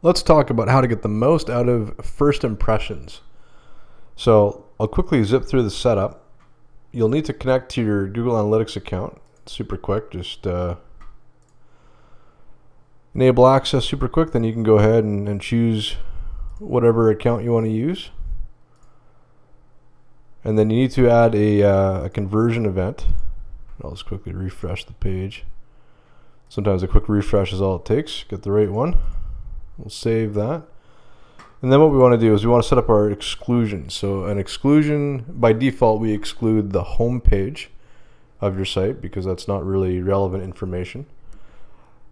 Let's talk about how to get the most out of first impressions. So I'll quickly zip through the setup. You'll need to connect to your Google Analytics account. Super quick, just enable access super quick. Then you can go ahead and choose whatever account you want to use. And then you need to add a conversion event. I'll just quickly refresh the page. Sometimes a quick refresh is all it takes. Get the right one. We'll save that. And then what we want to do is we want to set up our exclusion. So an exclusion, by default, we exclude the home page of your site because that's not really relevant information.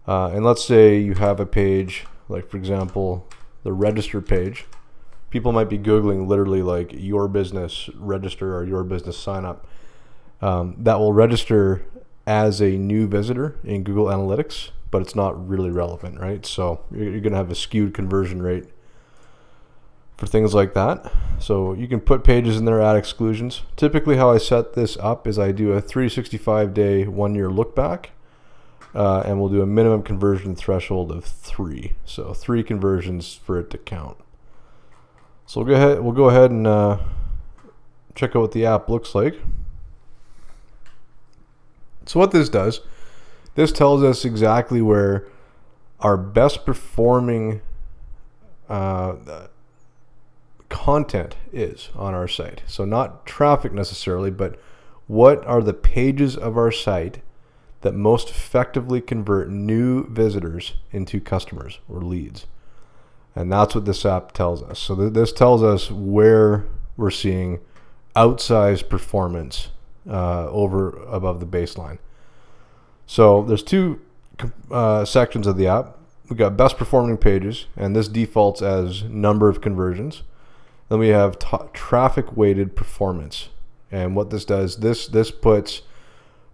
And let's say you have a page, like for example, the register page. People might be Googling literally like your business register or your business sign up. That will register as a new visitor in Google Analytics, but it's not really relevant, right? So you're going to have a skewed conversion rate for things like that. So you can put pages in there, add exclusions. Typically how I set this up is I do a 365-day 1-year look back, and we'll do a minimum conversion threshold of 3. So 3 conversions for it to count. So we'll go ahead and check out what the app looks like. So what this does, this tells us exactly where our best performing content is on our site. So not traffic necessarily, but what are the pages of our site that most effectively convert new visitors into customers or leads. And that's what this app tells us. So this tells us where we're seeing outsized performance over above the baseline. So there's 2 sections of the app. We've got best performing pages, and this defaults as number of conversions. Then we have traffic weighted performance. And what this does, this puts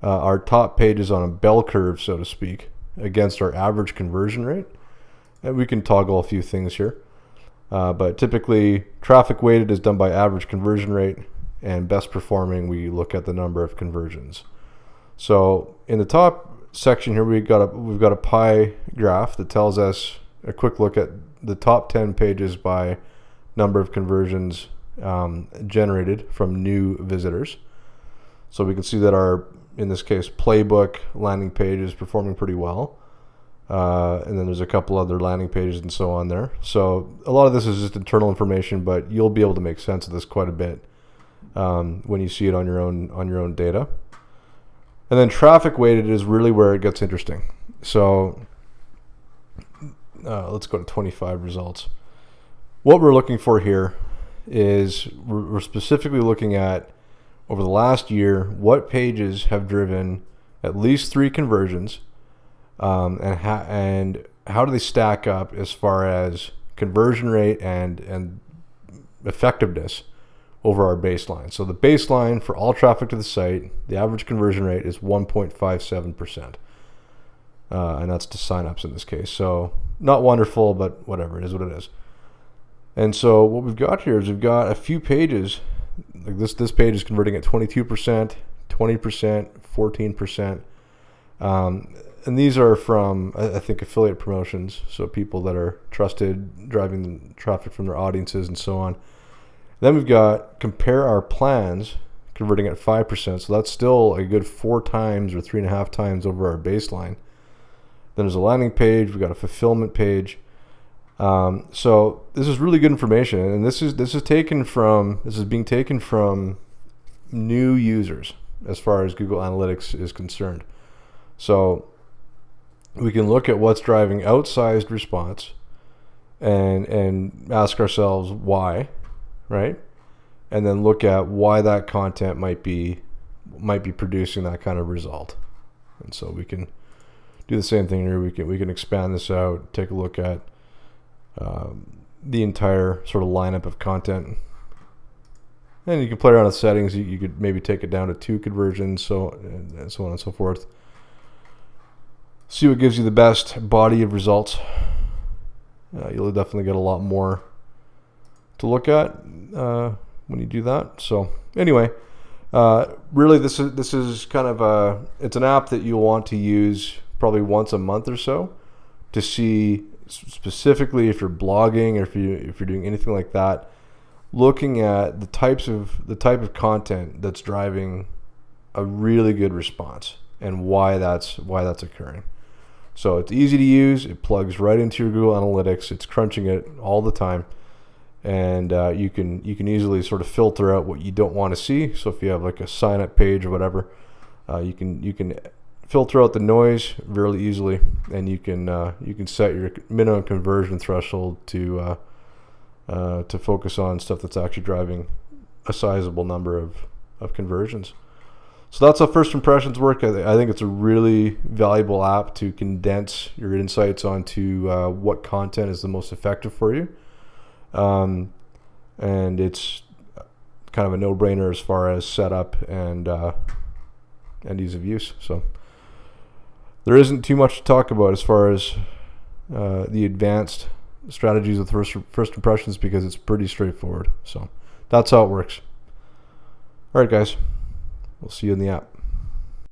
our top pages on a bell curve, so to speak, against our average conversion rate. And we can toggle a few things here. But typically, traffic weighted is done by average conversion rate, and best performing, we look at the number of conversions. So in the top section here, we've got a pie graph that tells us a quick look at the top 10 pages by number of conversions generated from new visitors. So we can see that our, in this case, playbook landing page is performing pretty well. And then there's a couple other landing pages and so on there. So a lot of this is just internal information, but you'll be able to make sense of this quite a bit when you see it on your own data. And then traffic weighted is really where it gets interesting. So let's go to 25 results. What we're looking for here is we're specifically looking at over the last year, what pages have driven at least 3 conversions, and how do they stack up as far as conversion rate and effectiveness over our baseline. So the baseline for all traffic to the site, the average conversion rate is 1.57%. And that's to signups in this case. So not wonderful, but whatever, it is what it is. And so what we've got here is we've got a few pages. Like this page is converting at 22%, 20%, 14%. And these are from, I think, affiliate promotions. So people that are trusted, driving traffic from their audiences and so on. Then we've got compare our plans, converting at 5%. So that's still a good 4 times or 3.5 times over our baseline. Then there's a landing page. We've got a fulfillment page. So this is really good information, and this is being taken from new users as far as Google Analytics is concerned. So we can look at what's driving outsized response and ask ourselves why, right? And then look at why that content might be producing that kind of result. And so we can do the same thing here. We can expand this out, take a look at the entire sort of lineup of content, and you can play around with settings. You could maybe take it down to 2 conversions, so on and so forth. See what gives you the best body of results. You'll definitely get a lot more to look at when you do that. So anyway, really this is kind of it's an app that you'll want to use probably once a month or so to see specifically if you're blogging or if you're doing anything like that, looking at the type of content that's driving a really good response and why that's occurring. So it's easy to use. It plugs right into your Google Analytics. It's crunching it all the time, and you can easily sort of filter out what you don't want to see. So if you have like a sign up page or whatever, you can filter out the noise really easily, and you can set your minimum conversion threshold to focus on stuff that's actually driving a sizable number of conversions. So that's how first impressions work. I think it's a really valuable app to condense your insights onto what content is the most effective for you. And it's kind of a no-brainer as far as setup and ease of use. So there isn't too much to talk about as far as the advanced strategies with first impressions, because it's pretty straightforward. So that's how it works. All right, guys. We'll see you in the app.